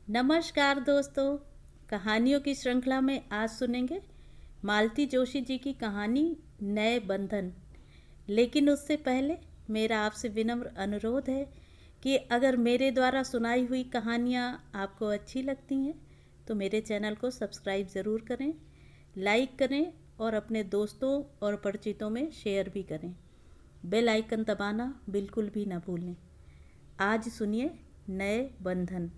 नमस्कार दोस्तों। कहानियों की श्रृंखला में आज सुनेंगे मालती जोशी जी की कहानी नए बंधन। लेकिन उससे पहले मेरा आपसे विनम्र अनुरोध है कि अगर मेरे द्वारा सुनाई हुई कहानियाँ आपको अच्छी लगती हैं तो मेरे चैनल को सब्सक्राइब ज़रूर करें, लाइक करें और अपने दोस्तों और परिचितों में शेयर भी करें। बेल आइकन दबाना बिल्कुल भी ना भूलें। आज सुनिए नए बंधन।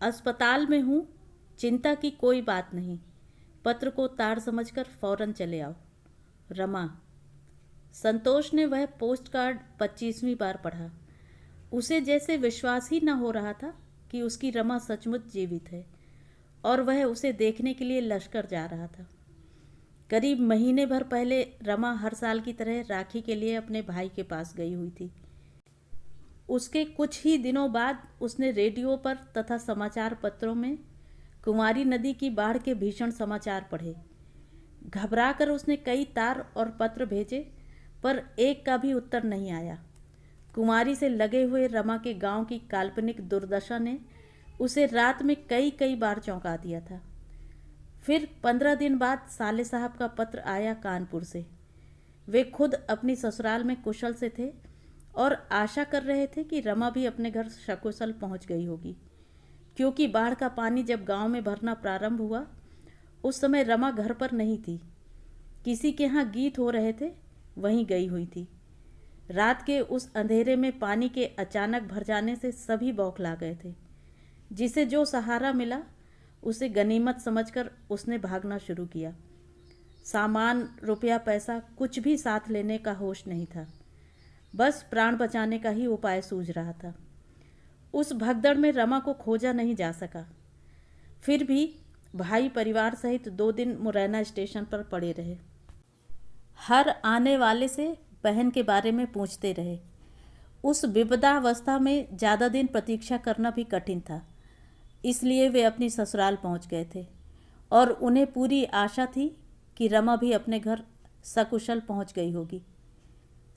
अस्पताल में हूँ, चिंता की कोई बात नहीं। पत्र को तार समझकर फौरन चले आओ। रमा। संतोष ने वह पोस्ट कार्ड 25वीं बार पढ़ा। उसे जैसे विश्वास ही न हो रहा था कि उसकी रमा सचमुच जीवित है और वह उसे देखने के लिए लश्कर जा रहा था। करीब महीने भर पहले रमा हर साल की तरह राखी के लिए अपने भाई के पास गई हुई थी। उसके कुछ ही दिनों बाद उसने रेडियो पर तथा समाचार पत्रों में कुमारी नदी की बाढ़ के भीषण समाचार पढ़े। घबराकर उसने कई तार और पत्र भेजे, पर एक का भी उत्तर नहीं आया। कुमारी से लगे हुए रमा के गांव की काल्पनिक दुर्दशा ने उसे रात में कई कई बार चौंका दिया था। फिर 15 दिन बाद साले साहब का पत्र आया कानपुर से। वे खुद अपनी ससुराल में कुशल से थे और आशा कर रहे थे कि रमा भी अपने घर सकुशल पहुंच गई होगी, क्योंकि बाढ़ का पानी जब गांव में भरना प्रारंभ हुआ उस समय रमा घर पर नहीं थी। किसी के यहाँ गीत हो रहे थे, वहीं गई हुई थी। रात के उस अंधेरे में पानी के अचानक भर जाने से सभी बौखला गए थे। जिसे जो सहारा मिला उसे गनीमत समझकर उसने भागना शुरू किया। सामान, रुपया, पैसा कुछ भी साथ लेने का होश नहीं था। बस प्राण बचाने का ही उपाय सूझ रहा था। उस भगदड़ में रमा को खोजा नहीं जा सका। फिर भी भाई परिवार सहित 2 दिन मुरैना स्टेशन पर पड़े रहे। हर आने वाले से बहन के बारे में पूछते रहे। उस विपदावस्था में ज़्यादा दिन प्रतीक्षा करना भी कठिन था, इसलिए वे अपनी ससुराल पहुंच गए थे और उन्हें पूरी आशा थी कि रमा भी अपने घर सकुशल पहुंच गई होगी।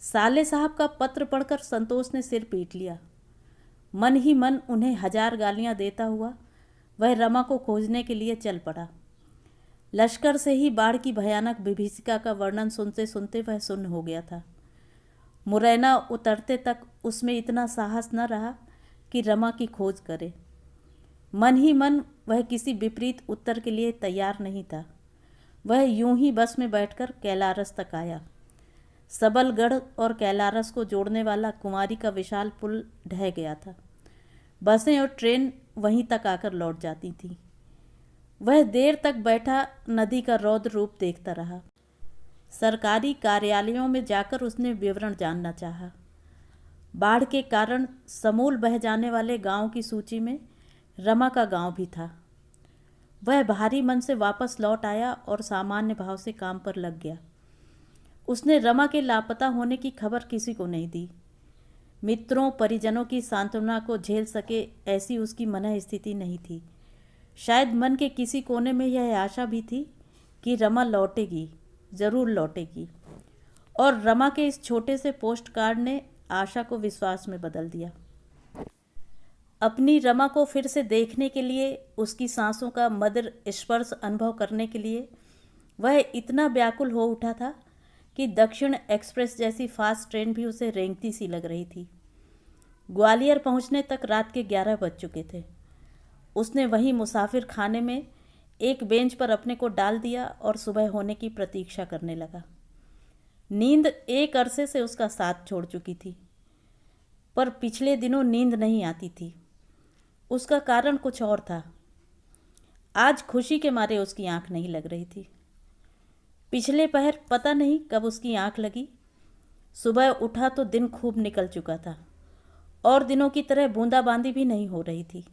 साले साहब का पत्र पढ़कर संतोष ने सिर पीट लिया। मन ही मन उन्हें 1000 गालियां देता हुआ वह रमा को खोजने के लिए चल पड़ा। लश्कर से ही बाढ़ की भयानक विभीषिका का वर्णन सुनते सुनते वह सुन्न हो गया था। मुरैना उतरते तक उसमें इतना साहस न रहा कि रमा की खोज करे। मन ही मन वह किसी विपरीत उत्तर के लिए तैयार नहीं था। वह यूं ही बस में बैठकर कैलारस तक आया। सबलगढ़ और कैलारस को जोड़ने वाला कुमारी का विशाल पुल ढह गया था। बसें और ट्रेन वहीं तक आकर लौट जाती थीं। वह देर तक बैठा नदी का रौद्र रूप देखता रहा। सरकारी कार्यालयों में जाकर उसने विवरण जानना चाहा। बाढ़ के कारण समूल बह जाने वाले गांव की सूची में रमा का गांव भी था। वह भारी मन से वापस लौट आया और सामान्य भाव से काम पर लग गया। उसने रमा के लापता होने की खबर किसी को नहीं दी। मित्रों परिजनों की सांत्वना को झेल सके ऐसी उसकी मन स्थिति नहीं थी। शायद मन के किसी कोने में यह आशा भी थी कि रमा लौटेगी, ज़रूर लौटेगी। और रमा के इस छोटे से पोस्ट कार्ड ने आशा को विश्वास में बदल दिया। अपनी रमा को फिर से देखने के लिए, उसकी सांसों का मधुर स्पर्श अनुभव करने के लिए वह इतना व्याकुल हो उठा था कि दक्षिण एक्सप्रेस जैसी फास्ट ट्रेन भी उसे रेंगती सी लग रही थी। ग्वालियर पहुंचने तक रात के 11 बज चुके थे। उसने वहीं मुसाफिर खाने में एक बेंच पर अपने को डाल दिया और सुबह होने की प्रतीक्षा करने लगा। नींद एक अरसे से उसका साथ छोड़ चुकी थी, पर पिछले दिनों नींद नहीं आती थी। उसका कारण कुछ और था। आज खुशी के मारे उसकी आंख नहीं लग रही थी। पिछले पहर पता नहीं कब उसकी आंख लगी। सुबह उठा तो दिन खूब निकल चुका था और दिनों की तरह बूंदाबांदी भी नहीं हो रही थी।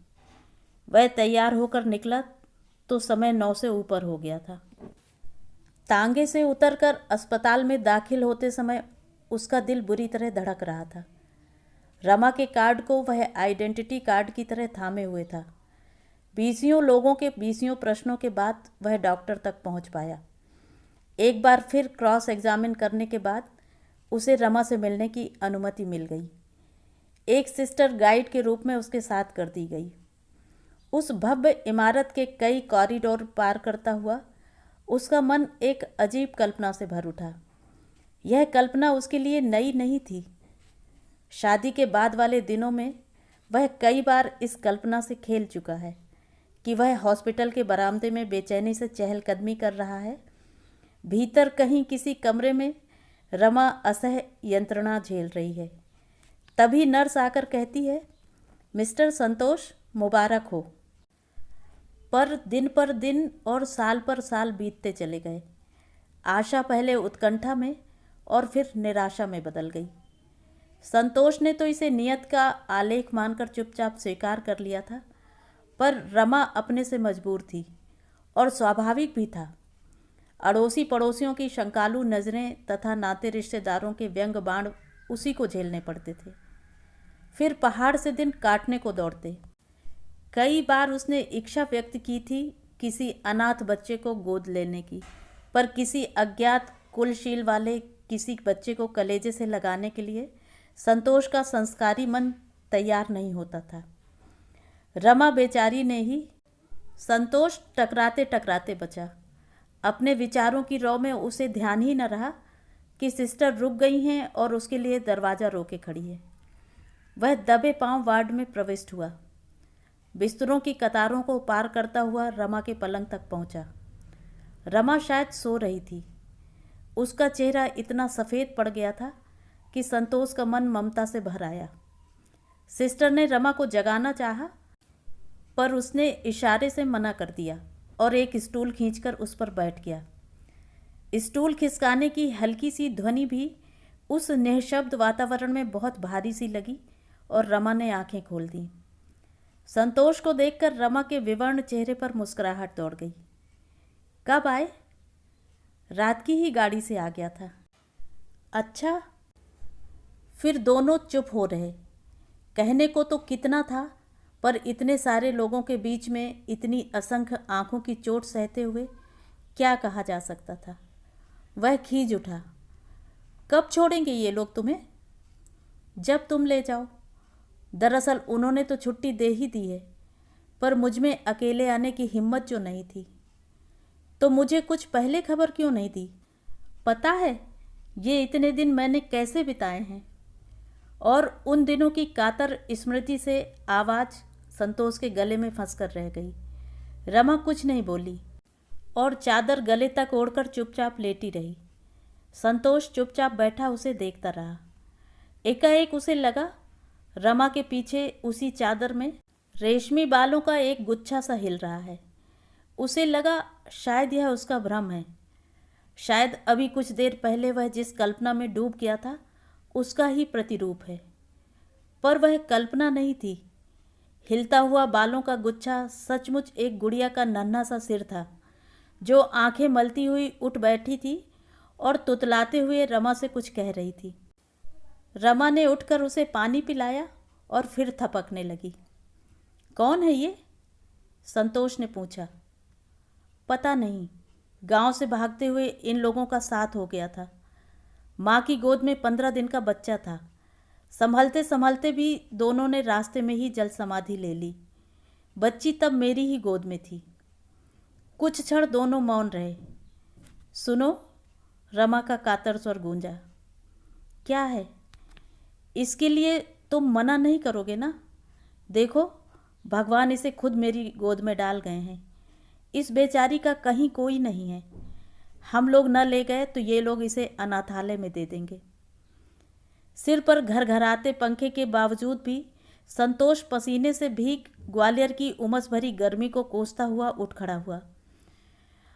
वह तैयार होकर निकला तो समय 9 से ऊपर हो गया था। तांगे से उतरकर अस्पताल में दाखिल होते समय उसका दिल बुरी तरह धड़क रहा था। रमा के कार्ड को वह आइडेंटिटी कार्ड की तरह थामे हुए था। 20 लोगों के 20 प्रश्नों के बाद वह डॉक्टर तक पहुंच पाया। एक बार फिर क्रॉस एग्जामिन करने के बाद उसे रमा से मिलने की अनुमति मिल गई। एक सिस्टर गाइड के रूप में उसके साथ कर दी गई। उस भव्य इमारत के कई कॉरिडोर पार करता हुआ उसका मन एक अजीब कल्पना से भर उठा। यह कल्पना उसके लिए नई नहीं थी। शादी के बाद वाले दिनों में वह कई बार इस कल्पना से खेल चुका है कि वह हॉस्पिटल के बरामदे में बेचैनी से चहलकदमी कर रहा है। भीतर कहीं किसी कमरे में रमा असह्य यंत्रणा झेल रही है। तभी नर्स आकर कहती है, मिस्टर संतोष, मुबारक हो। पर दिन और साल पर साल बीतते चले गए। आशा पहले उत्कंठा में और फिर निराशा में बदल गई। संतोष ने तो इसे नियत का आलेख मानकर चुपचाप स्वीकार कर लिया था, पर रमा अपने से मजबूर थी और स्वाभाविक भी था। अड़ोसी पड़ोसियों की शंकालु नज़रें तथा नाते रिश्तेदारों के व्यंग बाण उसी को झेलने पड़ते थे। फिर पहाड़ से दिन काटने को दौड़ते। कई बार उसने इच्छा व्यक्त की थी किसी अनाथ बच्चे को गोद लेने की, पर किसी अज्ञात कुलशील वाले किसी बच्चे को कलेजे से लगाने के लिए संतोष का संस्कारी मन तैयार नहीं होता था। रमा बेचारी ने ही। संतोष टकराते टकराते बचा। अपने विचारों की रौ में उसे ध्यान ही न रहा कि सिस्टर रुक गई हैं और उसके लिए दरवाज़ा रोके खड़ी है। वह दबे पांव वार्ड में प्रविष्ट हुआ। बिस्तरों की कतारों को पार करता हुआ रमा के पलंग तक पहुंचा। रमा शायद सो रही थी। उसका चेहरा इतना सफ़ेद पड़ गया था कि संतोष का मन ममता से भर आया। सिस्टर ने रमा को जगाना चाहा, पर उसने इशारे से मना कर दिया और एक स्टूल खींचकर उस पर बैठ गया। स्टूल खिसकाने की हल्की सी ध्वनि भी उस निःशब्द वातावरण में बहुत भारी सी लगी और रमा ने आंखें खोल दी। संतोष को देखकर रमा के विवर्ण चेहरे पर मुस्कुराहट दौड़ गई। कब आए? रात की ही गाड़ी से आ गया था। अच्छा। फिर दोनों चुप हो रहे। कहने को तो कितना था, पर इतने सारे लोगों के बीच में इतनी असंख्य आंखों की चोट सहते हुए क्या कहा जा सकता था। वह खींच उठा। कब छोड़ेंगे ये लोग तुम्हें? जब तुम ले जाओ। दरअसल उन्होंने तो छुट्टी दे ही दी है, पर मुझ में अकेले आने की हिम्मत जो नहीं थी। तो मुझे कुछ पहले खबर क्यों नहीं दी? पता है ये इतने दिन मैंने कैसे बिताए हैं। और उन दिनों की कातर स्मृति से आवाज़ संतोष के गले में फंसकर रह गई। रमा कुछ नहीं बोली और चादर गले तक ओढ़कर चुपचाप लेटी रही। संतोष चुपचाप बैठा उसे देखता रहा। एकाएक उसे लगा रमा के पीछे उसी चादर में रेशमी बालों का एक गुच्छा सा हिल रहा है। उसे लगा शायद यह उसका भ्रम है। शायद अभी कुछ देर पहले वह जिस कल्पना में डूब गया था उसका ही प्रतिरूप है। पर वह कल्पना नहीं थी। हिलता हुआ बालों का गुच्छा सचमुच एक गुड़िया का नन्हा सा सिर था, जो आंखें मलती हुई उठ बैठी थी और तुतलाते हुए रमा से कुछ कह रही थी। रमा ने उठकर उसे पानी पिलाया और फिर थपकने लगी। कौन है ये? संतोष ने पूछा। पता नहीं, गांव से भागते हुए इन लोगों का साथ हो गया था। माँ की गोद में 15 दिन का बच्चा था। संभलते संभलते भी दोनों ने रास्ते में ही जल समाधि ले ली। बच्ची तब मेरी ही गोद में थी। कुछ क्षण दोनों मौन रहे। सुनो, रमा का कातर स्वर गूंजा। क्या है? इसके लिए तुम मना नहीं करोगे ना? देखो, भगवान इसे खुद मेरी गोद में डाल गए हैं। इस बेचारी का कहीं कोई नहीं है। हम लोग न ले गए तो ये लोग इसे अनाथालय में दे देंगे। सिर पर घरघराते पंखे के बावजूद भी संतोष पसीने से भीग ग्वालियर की उमस भरी गर्मी को कोसता हुआ उठ खड़ा हुआ।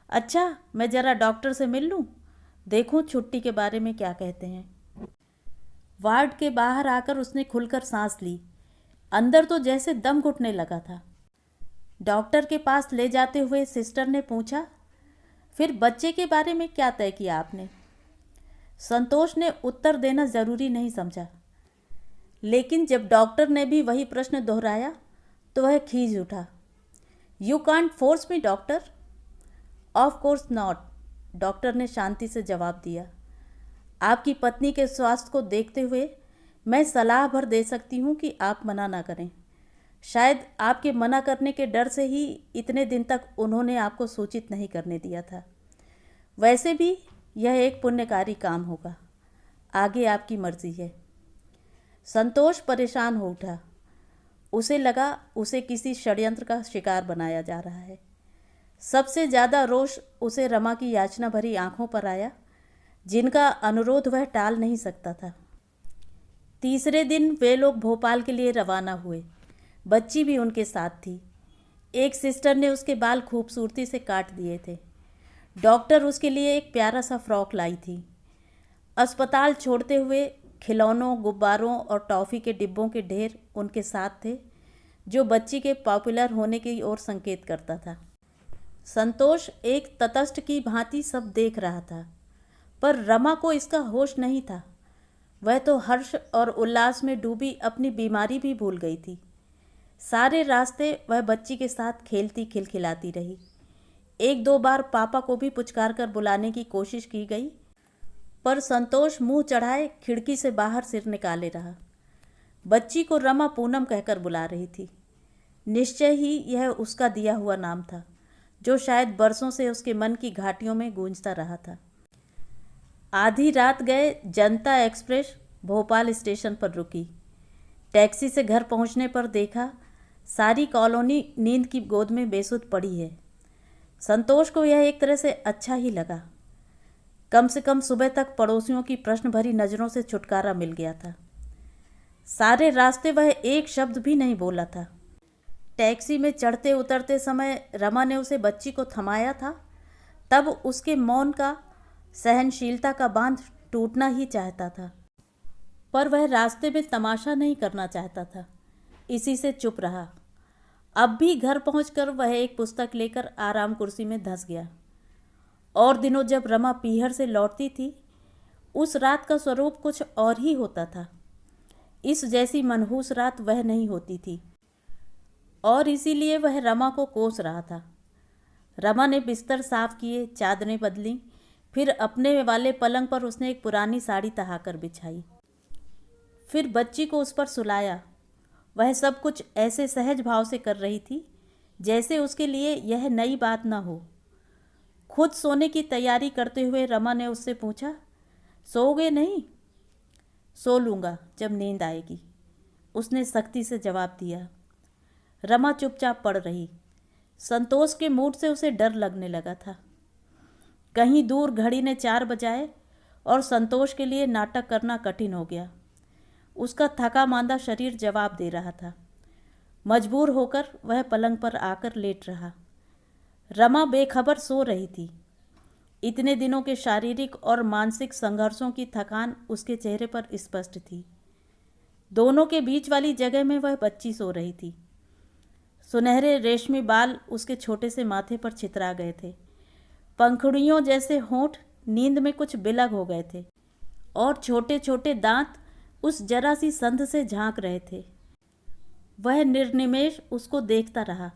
अच्छा, मैं ज़रा डॉक्टर से मिल लूँ, देखूँ छुट्टी के बारे में क्या कहते हैं। वार्ड के बाहर आकर उसने खुलकर सांस ली। अंदर तो जैसे दम घुटने लगा था। डॉक्टर के पास ले जाते हुए सिस्टर ने पूछा, फिर बच्चे के बारे में क्या तय किया आपने? संतोष ने उत्तर देना ज़रूरी नहीं समझा, लेकिन जब डॉक्टर ने भी वही प्रश्न दोहराया तो वह खींच उठा। You can't force me doctor. Of course not, doctor ने शांति से जवाब दिया। आपकी पत्नी के स्वास्थ्य को देखते हुए मैं सलाह भर दे सकती हूँ कि आप मना ना करें। शायद आपके मना करने के डर से ही इतने दिन तक उन्होंने आपको सूचित नहीं करने दिया था। वैसे भी यह एक पुण्यकारी काम होगा, आगे आपकी मर्जी है। संतोष परेशान हो उठा। उसे लगा उसे किसी षड्यंत्र का शिकार बनाया जा रहा है। सबसे ज़्यादा रोष उसे रमा की याचना भरी आंखों पर आया, जिनका अनुरोध वह टाल नहीं सकता था। तीसरे दिन वे लोग भोपाल के लिए रवाना हुए। बच्ची भी उनके साथ थी। एक सिस्टर ने उसके बाल खूबसूरती से काट दिए थे। डॉक्टर उसके लिए एक प्यारा सा फ्रॉक लाई थी। अस्पताल छोड़ते हुए खिलौनों, गुब्बारों और टॉफ़ी के डिब्बों के ढेर उनके साथ थे, जो बच्ची के पॉपुलर होने की ओर संकेत करता था। संतोष एक तटस्थ की भांति सब देख रहा था, पर रमा को इसका होश नहीं था। वह तो हर्ष और उल्लास में डूबी अपनी बीमारी भी भूल गई थी। सारे रास्ते वह बच्ची के साथ खेलती खिलखिलाती रही। एक दो बार पापा को भी पुचकार कर बुलाने की कोशिश की गई, पर संतोष मुंह चढ़ाए खिड़की से बाहर सिर निकाले रहा। बच्ची को रमा पूनम कहकर बुला रही थी। निश्चय ही यह उसका दिया हुआ नाम था, जो शायद बरसों से उसके मन की घाटियों में गूंजता रहा था। आधी रात गए जनता एक्सप्रेस भोपाल स्टेशन पर रुकी। टैक्सी से घर पहुंचने पर देखा सारी कॉलोनी नींद की गोद में बेसुध पड़ी है। संतोष को यह एक तरह से अच्छा ही लगा। कम से कम सुबह तक पड़ोसियों की प्रश्न भरी नज़रों से छुटकारा मिल गया था। सारे रास्ते वह एक शब्द भी नहीं बोला था। टैक्सी में चढ़ते उतरते समय रमा ने उसे बच्ची को थमाया था, तब उसके मौन का, सहनशीलता का बांध टूटना ही चाहता था। पर वह रास्ते में तमाशा नहीं करना चाहता था, इसी से चुप रहा। अब भी घर पहुंचकर वह एक पुस्तक लेकर आराम कुर्सी में धंस गया। और दिनों जब रमा पीहर से लौटती थी, उस रात का स्वरूप कुछ और ही होता था। इस जैसी मनहूस रात वह नहीं होती थी, और इसीलिए वह रमा को कोस रहा था। रमा ने बिस्तर साफ किए, चादरें बदलीं, फिर अपने वाले पलंग पर उसने एक पुरानी साड़ी तहाकर बिछाई। फिर बच्ची को उस पर सुलाया। वह सब कुछ ऐसे सहज भाव से कर रही थी जैसे उसके लिए यह नई बात न हो। खुद सोने की तैयारी करते हुए रमा ने उससे पूछा, सोओगे नहीं? सो लूँगा जब नींद आएगी, उसने सख्ती से जवाब दिया। रमा चुपचाप पड़ रही। संतोष के मूड से उसे डर लगने लगा था। कहीं दूर घड़ी ने 4 बजाए और संतोष के लिए नाटक करना कठिन हो गया। उसका थका मांदा शरीर जवाब दे रहा था। मजबूर होकर वह पलंग पर आकर लेट रहा। रमा बेखबर सो रही थी। इतने दिनों के शारीरिक और मानसिक संघर्षों की थकान उसके चेहरे पर स्पष्ट थी। दोनों के बीच वाली जगह में वह बच्ची सो रही थी। सुनहरे रेशमी बाल उसके छोटे से माथे पर छितरा गए थे। पंखुड़ियों जैसे होंठ नींद में कुछ बिलग हो गए थे, और छोटे छोटे दांत उस जरा सी संध से झांक रहे थे। वह निर्निमेष उसको देखता रहा।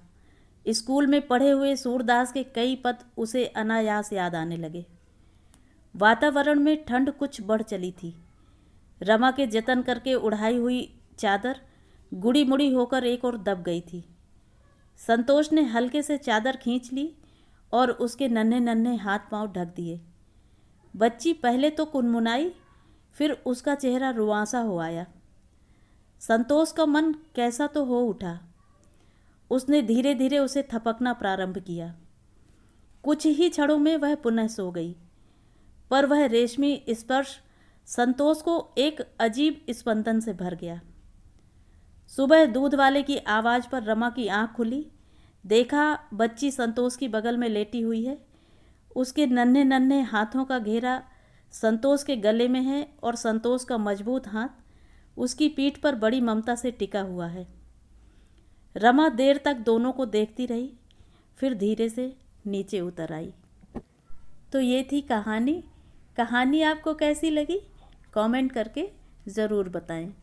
स्कूल में पढ़े हुए सूरदास के कई पद उसे अनायास याद आने लगे। वातावरण में ठंड कुछ बढ़ चली थी। रमा के जतन करके उड़ाई हुई चादर गुड़ी मुड़ी होकर एक ओर दब गई थी। संतोष ने हल्के से चादर खींच ली और उसके नन्हे नन्हे हाथ पांव ढक दिए। बच्ची पहले तो कुनमुनाई, फिर उसका चेहरा रुआंसा हो आया। संतोष का मन कैसा तो हो उठा। उसने धीरे धीरे उसे थपकना प्रारंभ किया। कुछ ही क्षणों में वह पुनः सो गई, पर वह रेशमी स्पर्श संतोष को एक अजीब स्पंदन से भर गया। सुबह दूध वाले की आवाज़ पर रमा की आंख खुली। देखा बच्ची संतोष की बगल में लेटी हुई है। उसके नन्हे नन्हे हाथों का घेरा संतोष के गले में है और संतोष का मजबूत हाथ उसकी पीठ पर बड़ी ममता से टिका हुआ है। रमा देर तक दोनों को देखती रही, फिर धीरे से नीचे उतर आई। तो ये थी कहानी। कहानी आपको कैसी लगी कमेंट करके ज़रूर बताएं।